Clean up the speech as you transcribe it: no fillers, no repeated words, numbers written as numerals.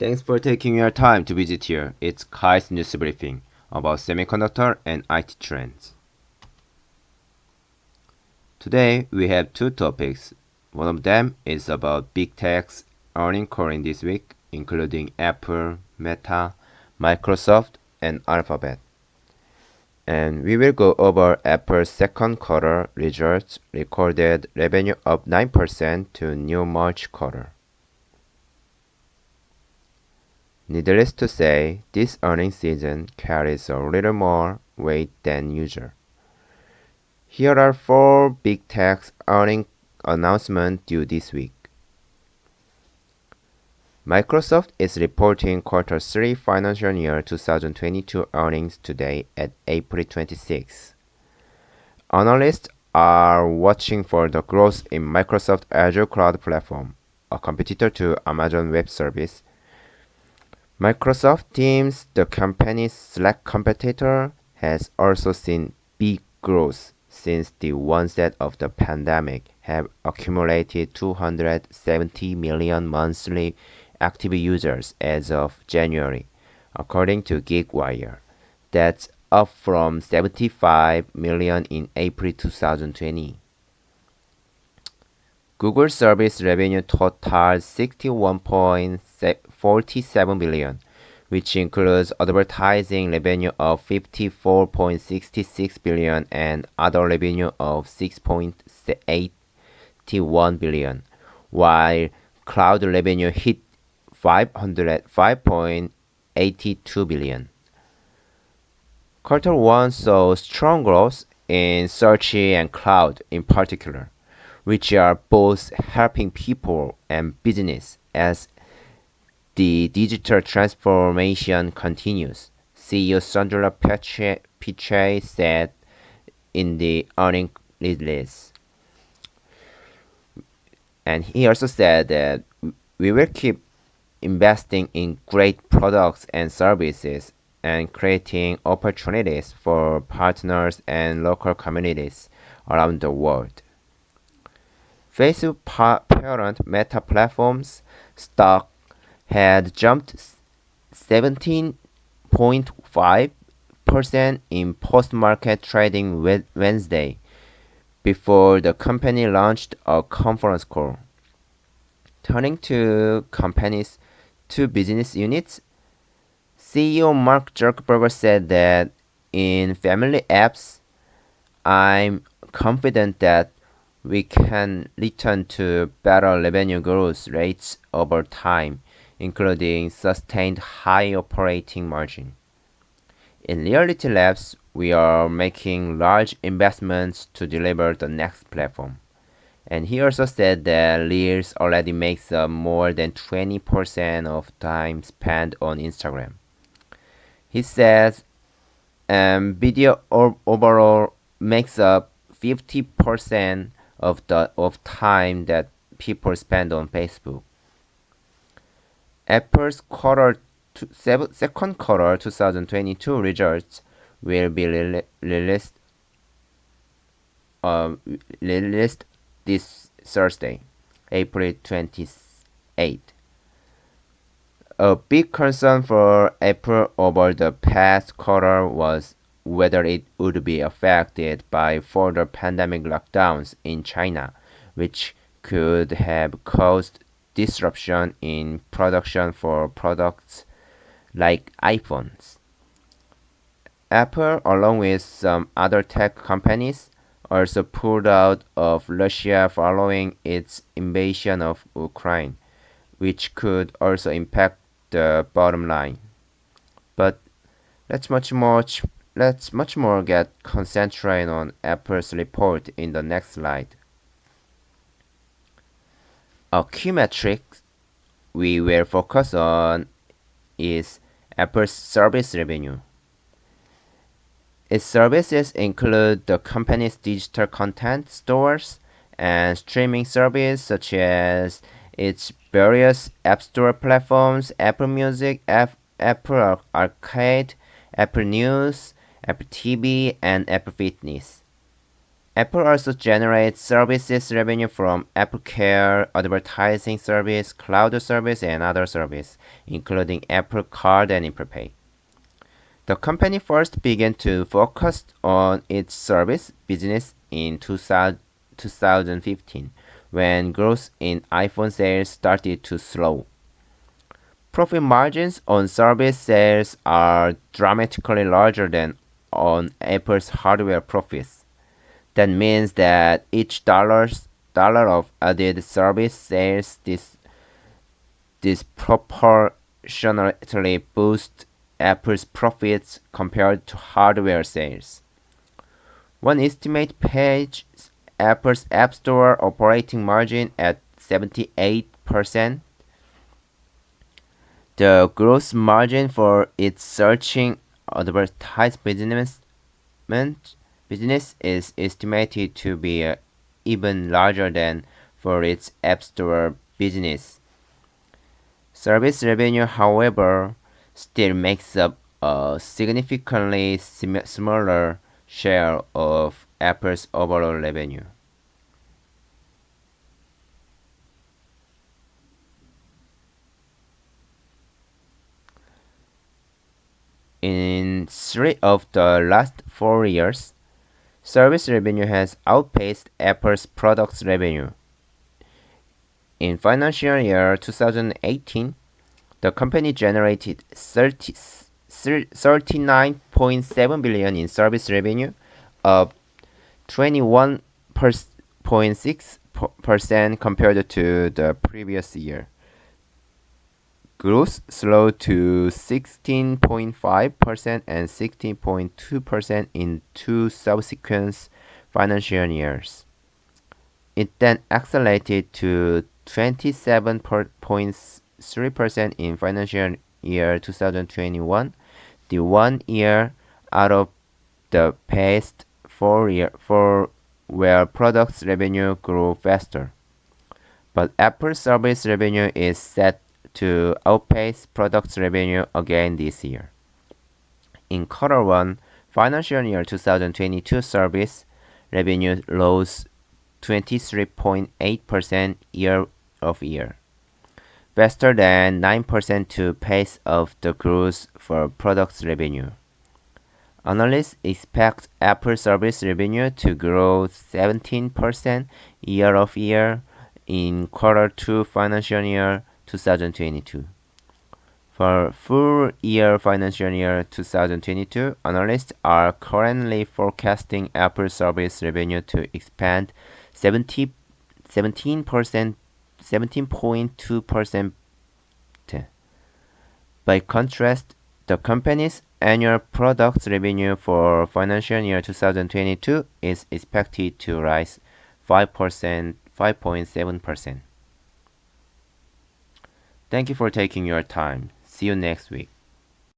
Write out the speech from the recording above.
Thanks for taking your time to visit here. It's Kai's news briefing about semiconductor and IT trends. Today we have two topics. One of them is about big tech's earning calling this week, including Apple, Meta, Microsoft, and Alphabet. And we will go over Apple's second quarter results, recorded revenue up 9% to new March quarter. Needless to say, this earnings season carries a little more weight than usual. Here are four big tech earnings announcements due this week. Microsoft is reporting quarter 3 financial year 2022 earnings today at April 26. Analysts are watching for the growth in Microsoft Azure Cloud Platform, a competitor to Amazon Web Service. Microsoft Teams, the company's Slack competitor, has also seen big growth since the onset of the pandemic, have accumulated 270 million monthly active users as of January, according to GeekWire. That's up from 75 million in April 2020. Google service revenue totaled 61.47 billion, which includes advertising revenue of 54.66 billion and other revenue of 6.81 billion, while cloud revenue hit 505.82 billion. Quarter 1 saw strong growth in search and cloud in particular, which are both helping people and business as the digital transformation continues, CEO Sundar Pichai said in the earnings release. And he also said that we will keep investing in great products and services and creating opportunities for partners and local communities around the world. Facebook parent Meta Platforms stock had jumped 17.5% in post-market trading Wednesday before the company launched a conference call. Turning to company's two business units, CEO Mark Zuckerberg said that in family apps, I'm confident that we can return to better revenue growth rates over time, including sustained high operating margin. In Reality Labs, we are making large investments to deliver the next platform. And he also said that Reels already makes up more than 20% of time spent on Instagram. He says video overall makes up 50% of time that people spend on Facebook. Apple's second quarter 2022 results will be released this Thursday, April 28. A big concern for Apple over the past quarter was whether it would be affected by further pandemic lockdowns in China, which could have caused disruption in production for products like iPhones. Apple, along with some other tech companies, also pulled out of Russia following its invasion of Ukraine, which could also impact the bottom line. But let's much more get concentrated on Apple's report in the next slide. A key metric we will focus on is Apple's service revenue. Its services include the company's digital content stores and streaming service such as its various App Store platforms, Apple Music, Apple Arcade, Apple News, Apple TV, and Apple Fitness. Apple also generates services revenue from AppleCare, advertising service, cloud service, and other services, including Apple Card and Apple Pay. The company first began to focus on its service business in 2015, when growth in iPhone sales started to slow. Profit margins on service sales are dramatically larger than on Apple's hardware profits. That means that each dollar of added service sales disproportionately boosts Apple's profits compared to hardware sales. One estimate pays Apple's App Store operating margin at 78%. The gross margin for its searching advertisement business is estimated to be even larger than for its App Store business. Service revenue, however, still makes up a significantly smaller share of Apple's overall revenue. In 3 of the last 4 years, service revenue has outpaced Apple's products revenue. In financial year 2018, the company generated 39.7 billion in service revenue, up 21.6% compared to the previous year. Growth slowed to 16.5% and 16.2% in two subsequent financial years. It then accelerated to 27.3% in financial year 2021, the 1 year out of the past 4 where products revenue grew faster. But Apple service revenue is set to outpace products revenue again this year. In Q1, financial year 2022 service revenue rose 23.8% year-over-year, faster than 9% to pace of the growth for products revenue. Analysts expect Apple service revenue to grow 17% year-over-year in Q2 financial year 2022. For full year financial year 2022, analysts are currently forecasting Apple service revenue to expand 17.2%. By contrast, the company's annual product revenue for financial year 2022 is expected to rise 5.7%. Thank you for taking your time. See you next week.